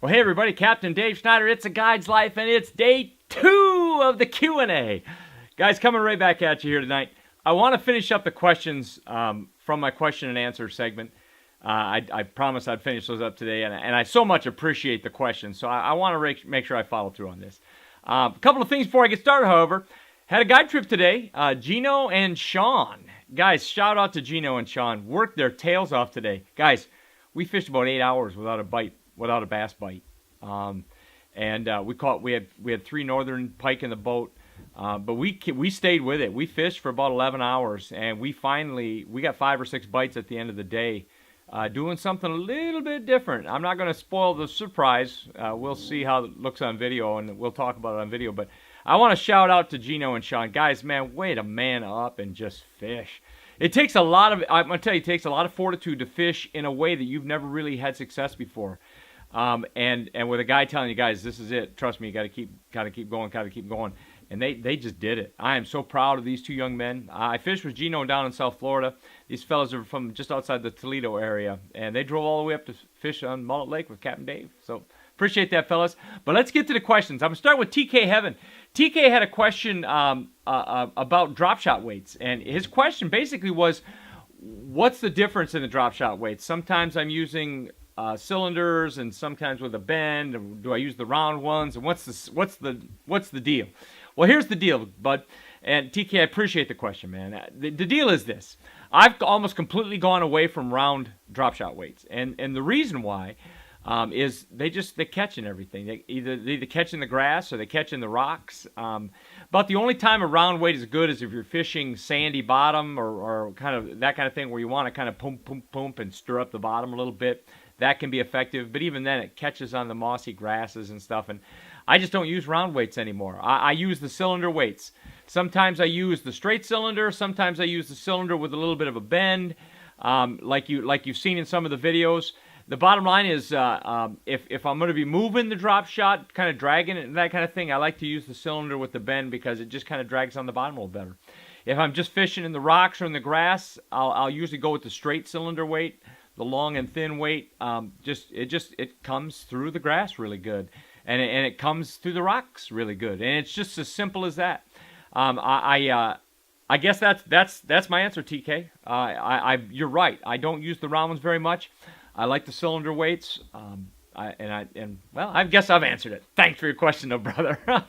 Well, hey everybody, Captain Dave Schneider, It's a Guide's Life, and it's day 2 of the Q&A. Guys, coming right back at you here tonight. I want to finish up the questions from my question and answer segment. I promised I'd finish those up today, and I so much appreciate the questions, so I want to make sure I follow through on this. A couple of things before I get started, however. Had a guide trip today, Gino and Sean. Guys, shout out to Gino and Sean. Worked their tails off today. Guys, we fished about 8 hours without a bite. Without a bass bite, we had 3 northern pike in the boat, but we stayed with it. We fished for about 11 hours, and we got 5 or 6 bites at the end of the day, doing something a little bit different. I'm not going to spoil the surprise. We'll see how it looks on video, and we'll talk about it on video. But I want to shout out to Gino and Sean, guys. Man, way to man up and just fish. It takes a lot of. I'm going to tell you, it takes a lot of fortitude to fish in a way that you've never really had success before. And with a guy telling you, guys, this is it. Trust me, you got to keep going. And they just did it. I am so proud of these 2 young men. I fished with Gino down in South Florida. These fellas are from just outside the Toledo area, and they drove all the way up to fish on Mullet Lake with Captain Dave. So appreciate that, fellas. But let's get to the questions. I'm gonna start with TK Heaven. TK had a question about drop shot weights, and his question basically was, what's the difference in the drop shot weights? Sometimes I'm using cylinders, and sometimes with a bend. Do I use the round ones? And what's the deal? Well, here's the deal, bud. And TK, I appreciate the question, man. The deal is this: I've almost completely gone away from round drop shot weights, and the reason why is they catch in everything. They either catch in the grass or they catch in the rocks. About the only time a round weight is good is if you're fishing sandy bottom or kind of that kind of thing where you want to kind of pump and stir up the bottom a little bit. That can be effective, but even then it catches on the mossy grasses and stuff, and I just don't use round weights anymore. I use the cylinder weights. Sometimes I use the straight cylinder, sometimes I use the cylinder with a little bit of a bend, like you've seen in some of the videos. The bottom line is, if I'm going to be moving the drop shot, kind of dragging it and that kind of thing, I like to use the cylinder with the bend because it just kind of drags on the bottom a little better. If I'm just fishing in the rocks or in the grass, I'll usually go with the straight cylinder weight. The long and thin weight, it comes through the grass really good, and it comes through the rocks really good, and it's just as simple as that. I guess that's my answer, TK. You're right. I don't use the round ones very much. I like the cylinder weights. I guess I've answered it. Thanks for your question, though, brother. All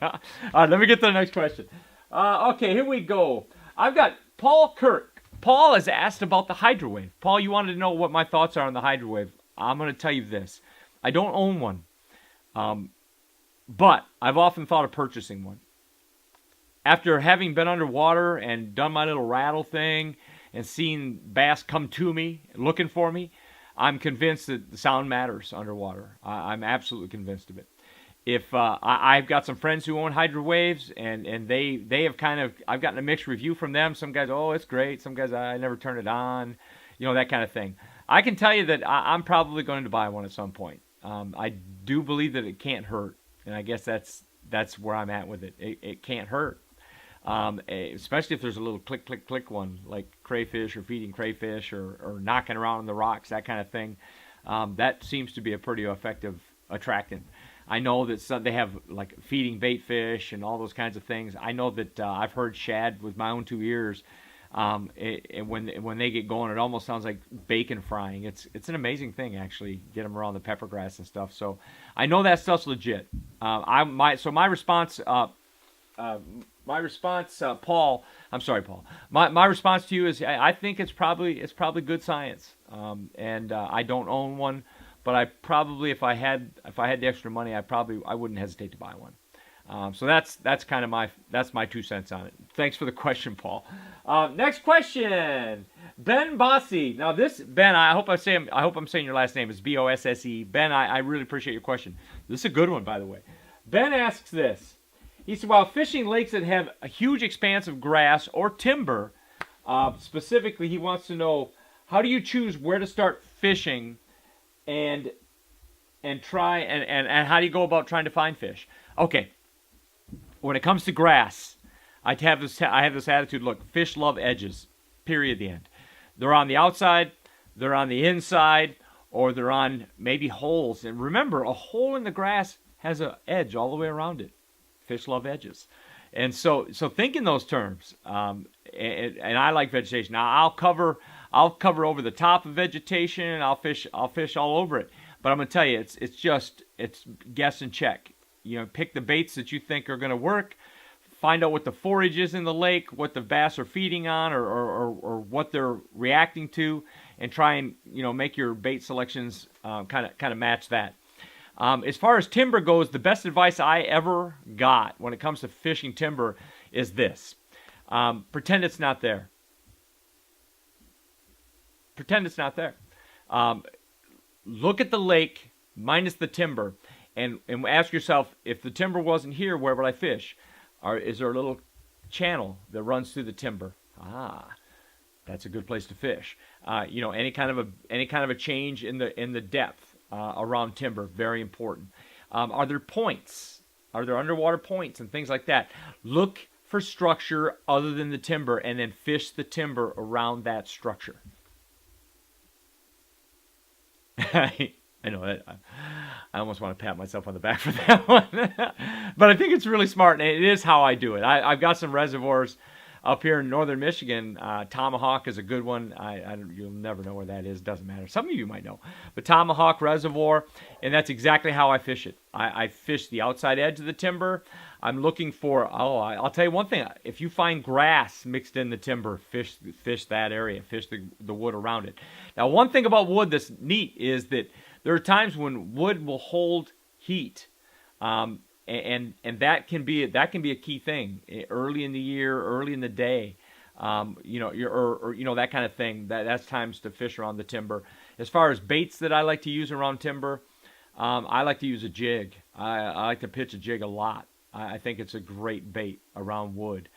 right, let me get to the next question. Okay, here we go. I've got Paul Kirk. Paul has asked about the Hydrawing. Paul, you wanted to know what my thoughts are on the Hydrawing. I'm going to tell you this. I don't own one, but I've often thought of purchasing one. After having been underwater and done my little rattle thing and seen bass come to me, looking for me, I'm convinced that the sound matters underwater. I'm absolutely convinced of it. If I've got some friends who own Hydro Waves, and they have I've gotten a mixed review from them. Some guys, oh, it's great. Some guys, I never turn it on, that kind of thing. I can tell you that I'm probably going to buy one at some point. I do believe that it can't hurt, and I guess that's where I'm at with it. It can't hurt, especially if there's a little click, click, click one, like crayfish or feeding crayfish or knocking around on the rocks, that kind of thing. That seems to be a pretty effective attractant. I know that they have like feeding bait fish and all those kinds of things. I know that I've heard shad with my own 2 ears. When they get going, it almost sounds like bacon frying. It's an amazing thing, actually. Get them around the pepper grass and stuff. So I know that stuff's legit. My response, Paul. I'm sorry, Paul. My response to you is I think it's probably good science. I don't own one. But I probably, if I had the extra money, I wouldn't hesitate to buy one. So that's kind of my 2 cents on it. Thanks for the question, Paul. Next question, Ben Bossy. Now this Ben, I hope I'm saying your last name is Bosse. Ben, I really appreciate your question. This is a good one, by the way. Ben asks this. He said, while fishing lakes that have a huge expanse of grass or timber, specifically, he wants to know, how do you choose where to start fishing? And try and how do you go about trying to find fish? Okay, when it comes to grass, I have this attitude. Look, fish love edges. Period. The end. They're on the outside, they're on the inside, or they're on maybe holes. And remember, a hole in the grass has an edge all the way around it. Fish love edges. And so think in those terms. And I like vegetation. Now I'll cover over the top of vegetation, and I'll fish all over it. But I'm gonna tell you, it's guess and check. Pick the baits that you think are gonna work. Find out what the forage is in the lake, what the bass are feeding on, or what they're reacting to, and try and make your bait selections kind of match that. As far as timber goes, the best advice I ever got when it comes to fishing timber is this: pretend it's not there. Pretend it's not there. Look at the lake minus the timber, and ask yourself, if the timber wasn't here, where would I fish? Or is there a little channel that runs through the timber? That's a good place to fish. Any kind of a change in the depth around timber, very important. Are there points? Are there underwater points and things like that? Look for structure other than the timber, and then fish the timber around that structure. I know that. I almost want to pat myself on the back for that one. But I think it's really smart, and it is how I do it. I've got some reservoirs up here in northern Michigan. Tomahawk is a good one. You'll never know where that is. Doesn't matter. Some of you might know. But Tomahawk Reservoir, and that's exactly how I fish it. I fish the outside edge of the timber. I'm looking for, I'll tell you one thing. If you find grass mixed in the timber, fish that area. Fish the wood around it. Now, one thing about wood that's neat is that there are times when wood will hold heat. And that can be a key thing early in the year, early in the day, that kind of thing. That's times to fish around the timber. As far as baits that I like to use around timber, I like to use a jig. I like to pitch a jig a lot. I think it's a great bait around wood,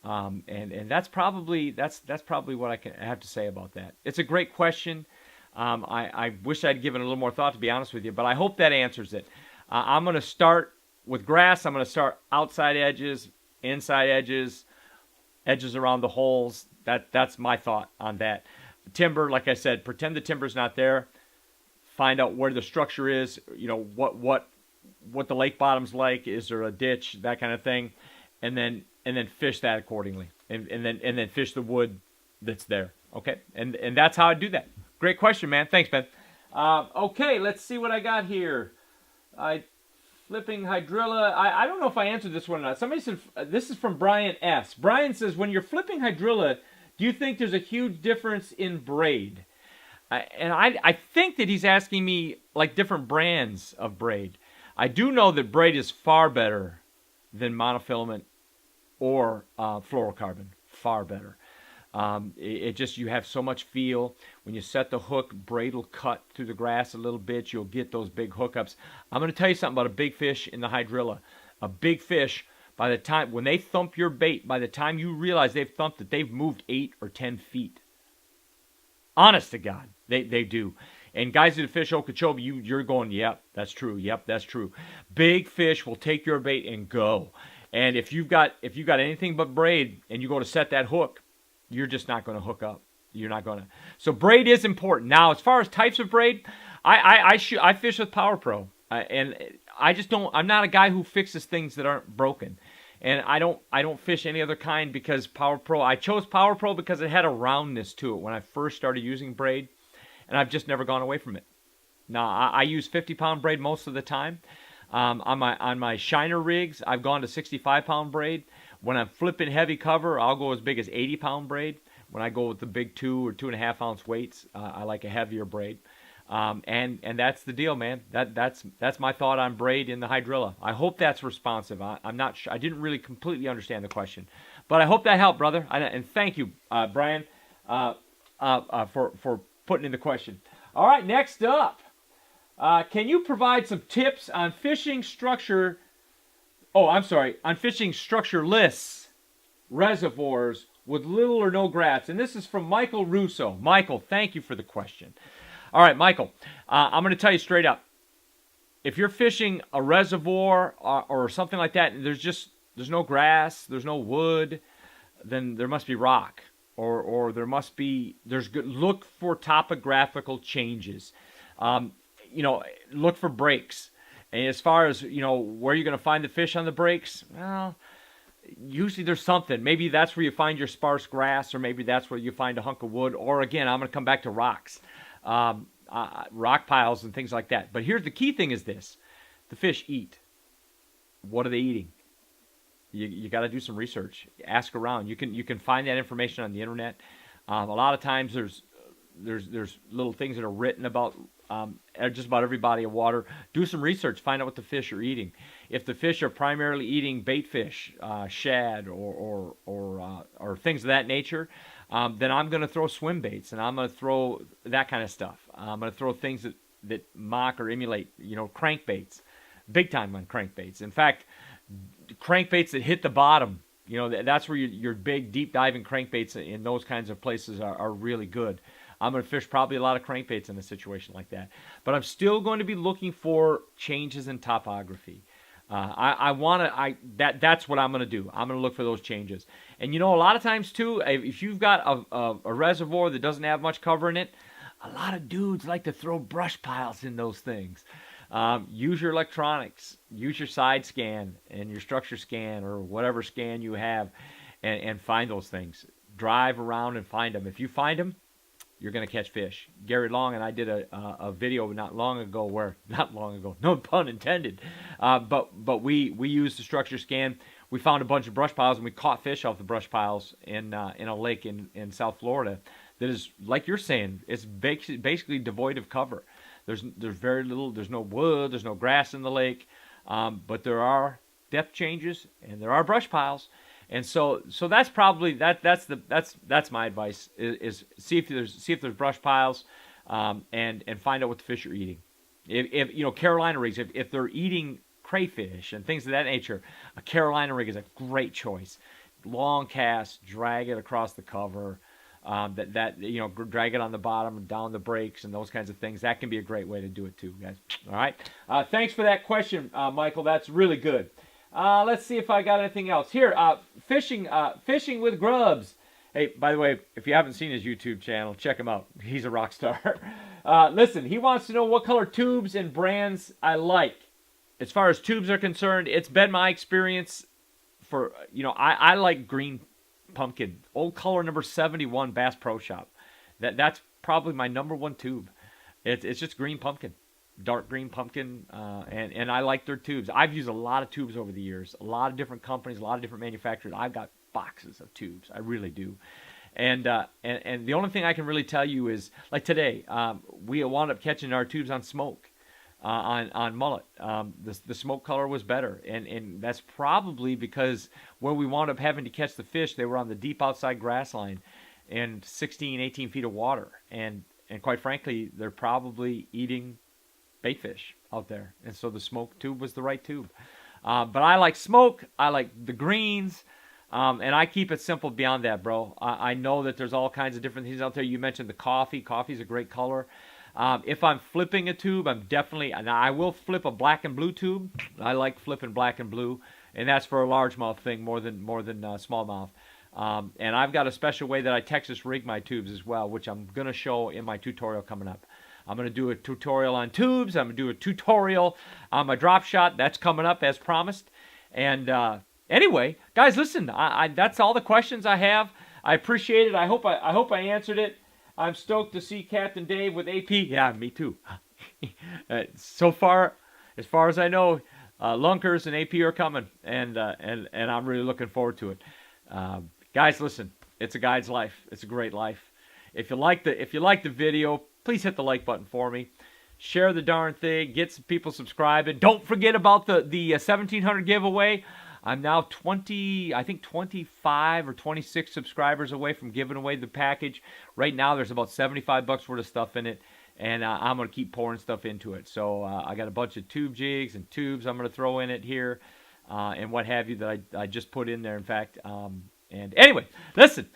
and that's probably what I have to say about that. It's a great question. I wish I'd given a little more thought, to be honest with you, but I hope that answers it. I'm going to start with grass. I'm going to start outside edges, inside edges, edges around the holes. That's my thought on that. Timber, like I said, pretend the timber's not there. Find out where the structure is. What the lake bottom's like. Is there a ditch? That kind of thing, and then fish that accordingly, and then fish the wood that's there. Okay, and that's how I do that. Great question, man. Thanks, Ben. Okay, let's see what I got here. Flipping hydrilla. I don't know if I answered this one or not. Somebody said, this is from Brian S. Brian says, when you're flipping hydrilla, do you think there's a huge difference in braid? And I think that he's asking me like different brands of braid. I do know that braid is far better than monofilament or fluorocarbon. Far better. You have so much feel. When you set the hook, braid will cut through the grass a little bit. You'll get those big hookups. I'm going to tell you something about a big fish in the hydrilla. A big fish, by the time, when they thump your bait, by the time you realize they've thumped it, they've moved 8 or 10 feet. Honest to God, they do. And guys that fish Okeechobee, you're going, yep, that's true. Yep, that's true. Big fish will take your bait and go. And if you've got anything but braid and you go to set that hook, you're just not going to hook up. You're not going to. So braid is important. Now, as far as types of braid, I fish with Power Pro, and I just don't. I'm not a guy who fixes things that aren't broken, and I don't fish any other kind because Power Pro. I chose Power Pro because it had a roundness to it when I first started using braid, and I've just never gone away from it. Now I use 50-pound braid most of the time. On my shiner rigs, I've gone to 65-pound braid. When I'm flipping heavy cover, I'll go as big as 80-pound braid. When I go with the big 2 or 2.5 ounce weights, I like a heavier braid. And that's the deal, man. That's my thought on braid in the hydrilla. I hope that's responsive. I'm not sure. I didn't really completely understand the question, but I hope that helped, brother. And thank you, Brian, for putting in the question. All right, next up, can you provide some tips on fishing structure? On fishing structureless reservoirs with little or no grass. And this is from Michael Russo. Michael, thank you for the question. All right, Michael, I'm going to tell you straight up. If you're fishing a reservoir or something like that, and there's no grass, there's no wood, then there must be rock, or there's good. Look for topographical changes. You know, look for breaks. And as far as, you know, where you're going to find the fish on the breaks, well, usually there's something. Maybe that's where you find your sparse grass, or maybe that's where you find a hunk of wood. Or again, I'm going to come back to rocks, rock piles and things like that. But here's the key thing: is this: the fish eat. What are they eating? You got to do some research. Ask around. You can find that information on the internet. A lot of times there's little things that are written about just about every body of water. Do some research. Find out what the fish are eating. If the fish are primarily eating bait fish, shad, or things of that nature, then I'm going to throw swim baits, and I'm going to throw that kind of stuff. I'm going to throw things that mock or emulate, you know, crankbaits. Big time on crankbaits. In fact, crankbaits that hit the bottom, you know, that's where your big deep diving crankbaits in those kinds of places are really good. I'm going to fish probably a lot of crankbaits in a situation like that. But I'm still going to be looking for changes in topography. That's what I'm going to do. I'm going to look for those changes. And you know, a lot of times too, if you've got a reservoir that doesn't have much cover in it, a lot of dudes like to throw brush piles in those things. Use your electronics, use your side scan and your structure scan or whatever scan you have, and find those things. Drive around and find them. If you find them, you're going to catch fish. Gary Long and I did a video not long ago, no pun intended, but we used the structure scan. We found a bunch of brush piles, and we caught fish off the brush piles in a lake in South Florida that is, like you're saying, it's basically devoid of cover. There's very little. There's no wood. There's no grass in the lake, but there are depth changes and there are brush piles, and so that's probably that's my advice is see if there's brush piles, and find out what the fish are eating. If you know, Carolina rigs, if they're eating crayfish and things of that nature, a Carolina rig is a great choice. Long cast, drag it across the cover. You know, drag it on the bottom and down the breaks and those kinds of things. That can be a great way to do it too, guys. All right. Thanks for that question, Michael. That's really good. Let's see if I got anything else here. Fishing with Grubs. Hey, by the way, if you haven't seen his YouTube channel, check him out. He's a rock star. Listen, he wants to know what color tubes and brands I like. As far as tubes are concerned, it's been my experience for, you know, I like green pumpkin, old color number 71 Bass Pro Shop. That's probably my number one tube. It's just green pumpkin, dark green pumpkin, and I like their tubes. I've used a lot of tubes over the years, a lot of different companies, a lot of different manufacturers. I've got boxes of tubes. I really do. And the only thing I can really tell you is, like today, we wound up catching our tubes on smoke. On mullet, the smoke color was better, and that's probably because where we wound up having to catch the fish, they were on the deep outside grass line and 16, 18 feet of water, and quite frankly, they're probably eating bait fish out there, and so the smoke tube was the right tube. But I like smoke, I like the greens, and I keep it simple beyond that, bro. I know that there's all kinds of different things out there. You mentioned the coffee. Coffee's a great color. If I'm flipping a tube, I will flip a black and blue tube. I like flipping black and blue, and that's for a largemouth thing more than smallmouth. And I've got a special way that I Texas rig my tubes as well, which I'm going to show in my tutorial coming up. I'm going to do a tutorial on tubes. I'm going to do a tutorial on my drop shot. That's coming up as promised. And anyway, guys, listen, that's all the questions I have. I appreciate it. I hope I answered it. I'm stoked to see Captain Dave with AP. Yeah, me too. So far, as far as I know, Lunkers and AP are coming, and I'm really looking forward to it. Guys, listen, it's a guide's life. It's a great life. If you like the video, please hit the like button for me. Share the darn thing. Get some people subscribing. Don't forget about the 1700 giveaway. I'm now 25 or 26 subscribers away from giving away the package. Right now, there's about $75 worth of stuff in it, and I'm going to keep pouring stuff into it. So I got a bunch of tube jigs and tubes I'm going to throw in it here, and what have you that I just put in there, in fact. And anyway, listen,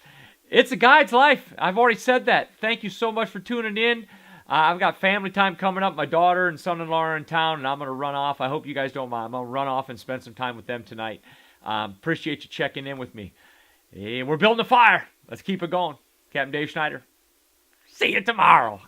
it's a guide's life. I've already said that. Thank you so much for tuning in. I've got family time coming up. My daughter and son-in-law are in town, and I'm going to run off. I hope you guys don't mind. I'm going to run off and spend some time with them tonight. Appreciate you checking in with me. Hey, we're building a fire. Let's keep it going. Captain Dave Schneider. See you tomorrow.